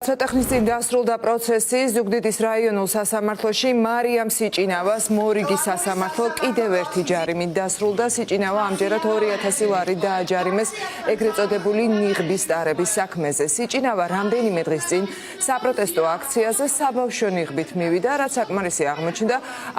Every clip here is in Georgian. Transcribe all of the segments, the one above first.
Სატეხნის წინ დასრულდა პროცესი ზუგდიდის რაიონულ სასამართლოში მარიამ სიჭინავას მორიგის სასამართლო კიდევ ერთი ჯარიმით დასრულდა. სიჭინავა ამჯერად 2000 ლარი დააჯარიმეს ეგრეთ წოდებული ნიღბის ტარების საქმეზე. სიჭინავა რამდენიმე დღის წინ საპროტესტო აქციაზე საბავშვო ნიღბით მივიდა, რაც საკმარისი აღმოჩნდა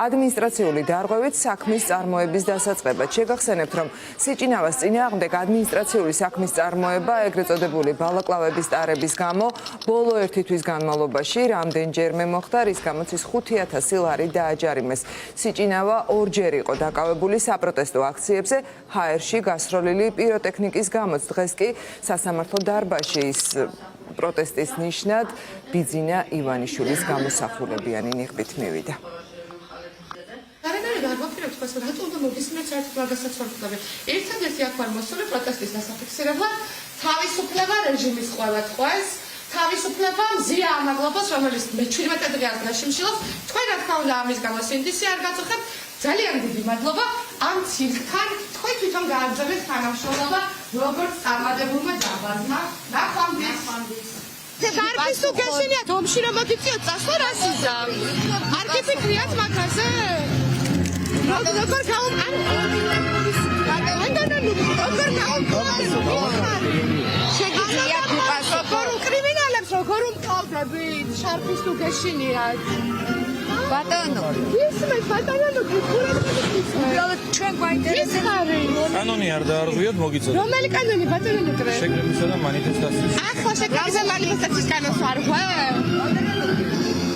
ადმინისტრაციული დარღვევით საქმის წარმოების დასაწყებად. შეგახსენებთ, რომ სიჭინავას წინააღმდეგ ადმინისტრაციული საქმის წარმოება ეგრეთ წოდებული ბალაკლავების ტარების გამო ბოლო ერთი თვის განმავლობაში რამდენჯერმე მოხდა, რის გამოც ის 5000 ლარი დააჯარიმეს. სიჭინავა ორჯერ იყო დაკავებული საპროტესტო აქციებზე ჰაერში გასროლილი პიროტექნიკის გამოც. დღეს კი სასამართლო დარბაზში ის პროტესტის ნიშნად ბიძინა ივანიშვილის გამოსახულებიანი ნიღბით მივიდა. ერთადერთი აქ ვარ მოსული პროტესტის დასაფიქსირებლად, თავისუფლება რეჟიმის ყველა ტყვეს, თავისუფლება მზია ამაღლობას, რომელიც მე-17 დღეას დაშიმშილობს. თქვენ რა თქმა უნდა ამის გამო სინდისი არ გაწუხებთ. ძალიან დიდი მადლობა ამ ციხთან. თქვენ თვითონ გააგზავნეთ თანამშრომლობა როგორც წარმატებულმა ჯაბაზმა. ნახვამდის. დარბის თუ გეშინიათ ომში რომ მოგიწიოთ წასვლა რა სიზა? არ გიფიქრიათ მაგაზე? როგორ გავუმყარ? როგორ უმყავდებით შარფის თუ გეშინიათ? ბატონო, ისმეთ ბატონო, უბრალოდ ჩვენ გვაინტერესებს. კანონი არ დაარღვიოთ, მოგიწოდეთ. რომელი კანონი ბატონო ნიკრე? შეკრებისა და მანიფესტაციის. ახლა შეკრებისა და მანიფესტაციის კანონს არ ღვევ?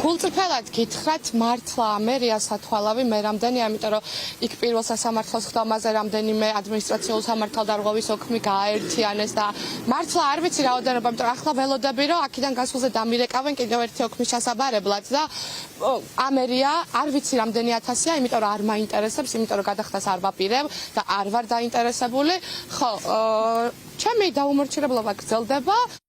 გულწრფელად გითხრათ, მართლა ამერია სათვალავი მე რამდენი, ამიტომ რომ იქ პირველ სასამართლოს ხდომაზე რამდენიმე ადმინისტრაციულ სამართალდარღვევის ოქმი გააერთიანეს და მართლა არ ვიცი რაოდენობა, ამიტომ ახლა ველოდები რომ აქედან გასულზე დამირეკავენ კიდევ ერთი ოქმის ჩასაბარებლად და ამერია არ ვიცი რამდენი ათასია, იმიტომ რომ არ მაინტერესებს, იმიტომ რომ გადახდას არ ვაპირებ და არ ვარ დაინტერესებული. ხო, ჩემი დაუმორჩილებლობა გრძელდება.